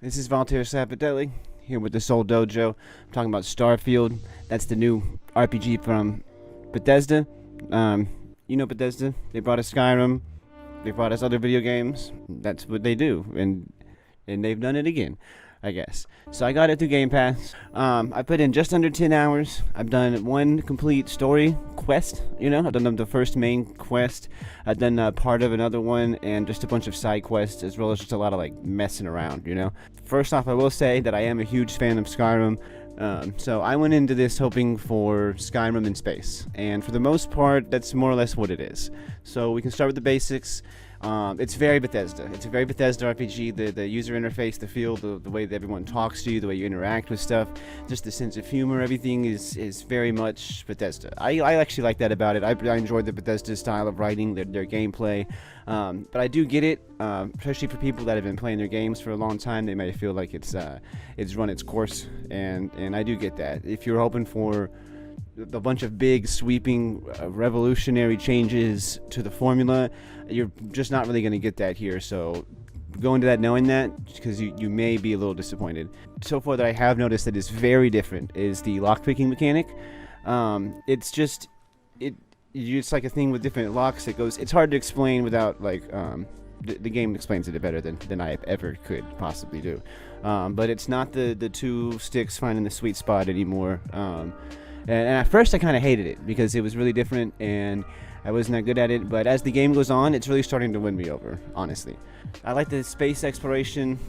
This is Voltaire Slapadelic here with the Seoul Dojo. I'm talking about Starfield. That's the new RPG from Bethesda. You know Bethesda. They brought us Skyrim. They brought us other video games. That's what they do, and they've done it again, I guess. So I got it through Game Pass. I put in just under 10 hours. I've done one complete story quest. I've done the first main quest. I've done part of another one and just a bunch of side quests, as well as just a lot of messing around. First off, I will say that I am a huge fan of Skyrim. So I went into this hoping for Skyrim in space, and for the most part, that's more or less what it is. So we can start with the basics. It's very Bethesda. It's a very Bethesda RPG. The user interface, the feel, the way that everyone talks to you, the way you interact with stuff, just the sense of humor, everything is very much Bethesda. I actually like that about it. I enjoyed the Bethesda style of writing, their gameplay. But I do get it, especially for people that have been playing their games for a long time. They may feel like it's run its course, and I do get that. If you're hoping for a bunch of big, sweeping, revolutionary changes to the formula, you're just not really going to get that here. So go into that knowing that, because you may be a little disappointed. So far that I have noticed that is very different is the lockpicking mechanic. It's like a thing with different locks. It's hard to explain without the game explains it better than I ever could possibly do. But it's not the two sticks finding the sweet spot anymore. And at first I kind of hated it because it was really different and I wasn't that good at it, but as the game goes on, it's really starting to win me over, honestly. I like the space exploration.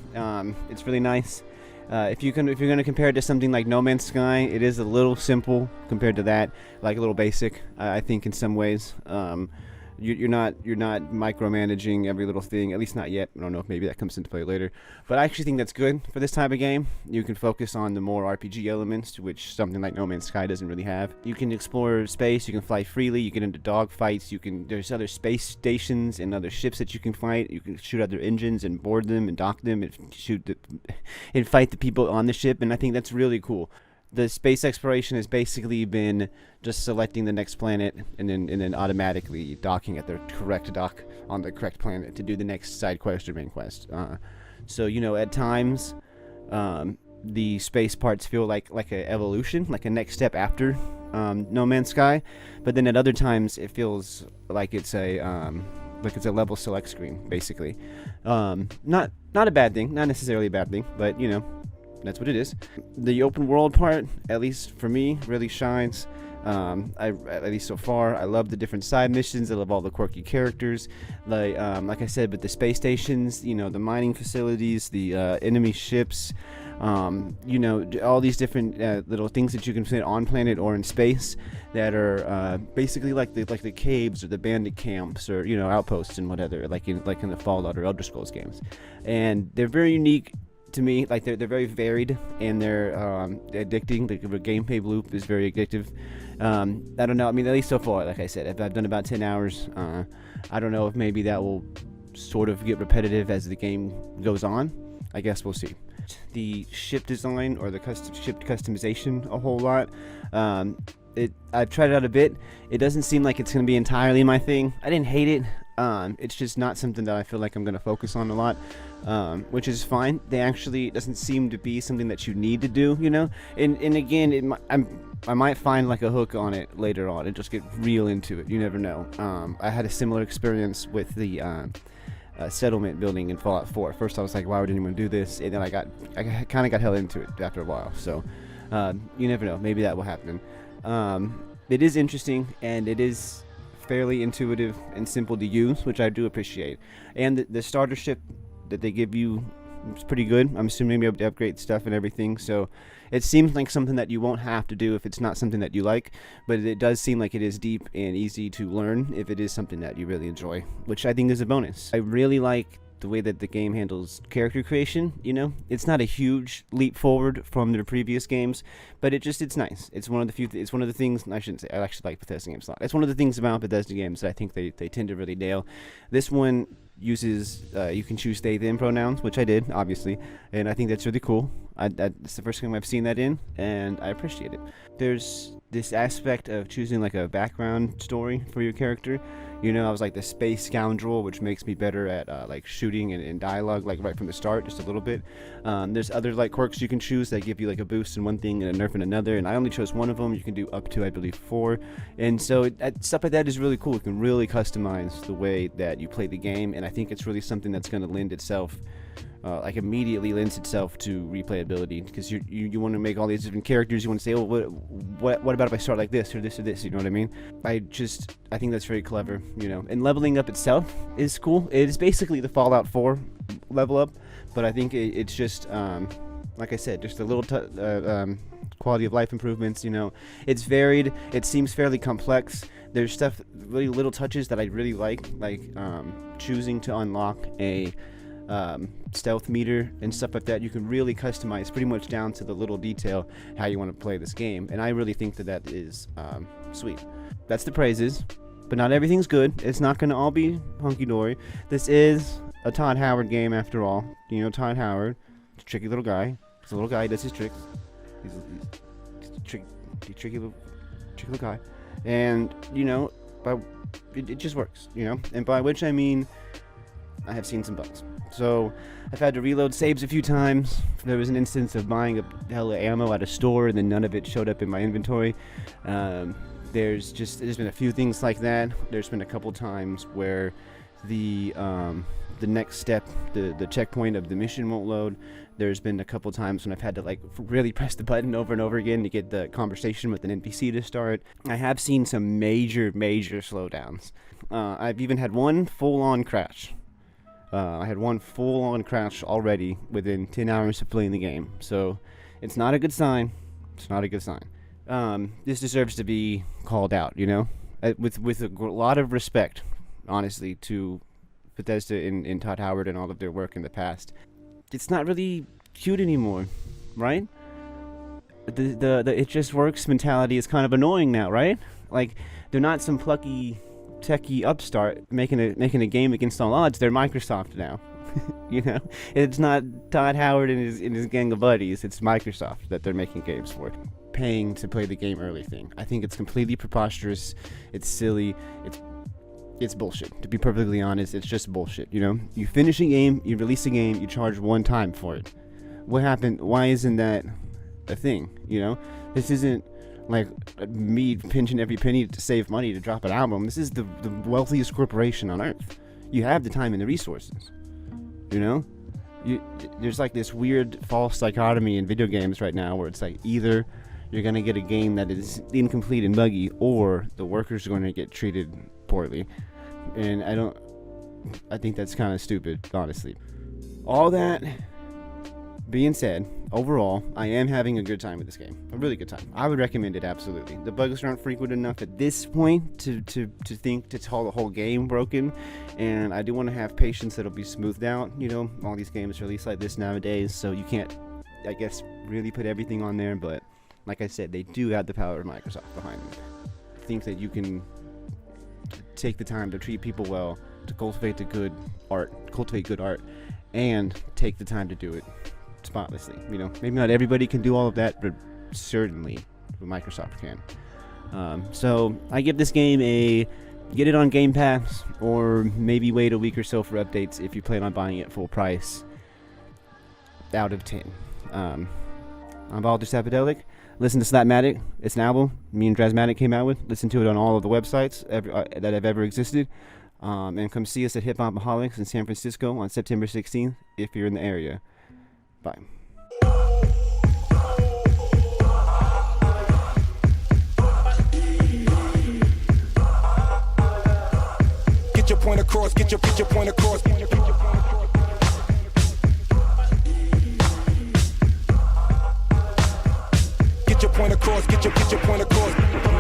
It's really nice. If you're going to compare it to something like No Man's Sky, it is a little simple compared to that, like a little basic, I think, in some ways. You're not micromanaging every little thing, at least not yet. I don't know if maybe that comes into play later, but I actually think that's good for this type of game. You can focus on the more RPG elements, which something like No Man's Sky doesn't really have. You can explore space, you can fly freely, you get into dog fights, there's other space stations and other ships that you can fight. You can shoot other engines and board them and dock them and and fight the people on the ship, and I think that's really cool. The space exploration has basically been just selecting the next planet and then automatically docking at the correct dock on the correct planet to do the next side quest or main quest. So at times the space parts feel like a evolution, like a next step after No Man's Sky, but then at other times it feels like it's a level select screen, basically. Not a bad thing, not necessarily a bad thing, but that's what it is. The open world part, at least for me, really shines. At least so far, I love the different side missions. I love all the quirky characters. Like I said, with the space stations, the mining facilities, the enemy ships, all these different little things that you can fit on planet or in space that are basically like the caves or the bandit camps or outposts and whatever, like in the Fallout or Elder Scrolls games, and they're very unique to me. They're very varied and they're addicting. The gameplay loop is very addictive. I don't know. I mean, at least so far, like I said, I've done about 10 hours. I don't know if maybe that will sort of get repetitive as the game goes on. I guess we'll see. The ship design or the ship customization a whole lot. I've tried it out a bit. It doesn't seem like it's going to be entirely my thing. I didn't hate it. It's just not something that I feel like I'm going to focus on a lot, which is fine. It doesn't seem to be something that you need to do, and again, I might find like a hook on it later on and just get real into it. You never know. I had a similar experience with the settlement building in Fallout 4. At first I was like, why would anyone do this? And then I kind of got held into it after a while. So you never know. Maybe that will happen. It is interesting and it is fairly intuitive and simple to use, which I do appreciate. And the starter ship that they give you is pretty good. I'm assuming you'll be able to upgrade stuff and everything, so it seems like something that you won't have to do if it's not something that you like, but it does seem like it is deep and easy to learn if it is something that you really enjoy, which I think is a bonus. I really like the way that the game handles character creation. It's not a huge leap forward from the previous games, but it's nice. It's one of the things, I shouldn't say, I actually like Bethesda games a lot. It's one of the things about Bethesda games that I think they tend to really nail. This one uses, you can choose they them pronouns, which I did, obviously, and I think that's really cool. It's the first game I've seen that in, and I appreciate it. There's this aspect of choosing like a background story for your character. You know, I was like the space scoundrel, which makes me better at like shooting and dialogue, like right from the start, just a little bit. There's other like quirks you can choose that give you like a boost in one thing and a nerf in another, and I only chose one of them. You can do up to, I believe, 4, and so stuff like that is really cool. It can really customize the way that you play the game, and I think it's really something that's going to lend itself. Like immediately lends itself to replayability, because you want to make all these different characters. You want to say, oh, what about if I start like this or this or this? You know what I mean? I think that's very clever. You know, and leveling up itself is cool. It is basically the Fallout 4 level up, but I think it's just like I said, just a little quality of life improvements. You know, it's varied. It seems fairly complex. There's stuff, really little touches that I really like choosing to unlock a stealth meter and stuff like that. You can really customize pretty much down to the little detail how you want to play this game, and I really think that is sweet. That's the praises, but not everything's good. It's not going to all be hunky-dory. This is a Todd Howard game after all. You know Todd Howard, he's a tricky little guy. He's a little guy, he does his tricks. He's a tricky little guy, and you know, it just works, you know, and by which I mean I have seen some bugs. So I've had to reload saves a few times. There was an instance of buying a hell of ammo at a store and then none of it showed up in my inventory. There's been a few things like that. There's been a couple times where the next step, the checkpoint of the mission won't load. There's been a couple times when I've had to like really press the button over and over again to get the conversation with an NPC to start. I have seen some major slowdowns. I've even had one full-on crash. I had one full-on crash already within 10 hours of playing the game. So it's not a good sign. It's not a good sign. This deserves to be called out, you know, with a lot of respect, honestly, to Bethesda and Todd Howard and all of their work in the past. It's not really cute anymore, right? The it just works mentality is kind of annoying now, right? Like, they're not some plucky techie upstart making a game against all odds. They're Microsoft now. You know, it's not Todd Howard and his gang of buddies. It's Microsoft that they're making games for. Paying to play the game early thing, I think it's completely preposterous. It's silly. It's bullshit. To be perfectly honest, it's just bullshit. You know, you finish a game, you release a game, you charge one time for it. What happened? Why isn't that a thing? You know, this isn't like me pinching every penny to save money to drop an album. This is the wealthiest corporation on earth. You have the time and the resources. You know, there's like this weird false dichotomy in video games right now where it's like either you're gonna get a game that is incomplete and buggy, or the workers are going to get treated poorly. And I think that's kind of stupid, honestly. All that being said, overall, I am having a good time with this game. A really good time. I would recommend it, absolutely. The bugs aren't frequent enough at this point to think to call the whole game broken, and I do want to have patience that'll be smoothed out. You know, all these games release like this nowadays, so you can't, I guess, really put everything on there, but like I said, they do have the power of Microsoft behind them. I think that you can take the time to treat people well, to cultivate good art, and take the time to do it spotlessly. You know, maybe not everybody can do all of that, but certainly Microsoft can. So I give this game a get it on Game Pass, or maybe wait a week or so for updates if you plan on buying it full price. Out of 10. I'm Voltaire Slapadelic. Listen to Slapmatic. It's an album me and Drasmatic came out with. Listen to it on all of the websites that have ever existed. And come see us at Hip Hopaholics in San Francisco on September 16th if you're in the area. Bye. Get your point across, get your point across. Get your point across, get your point across.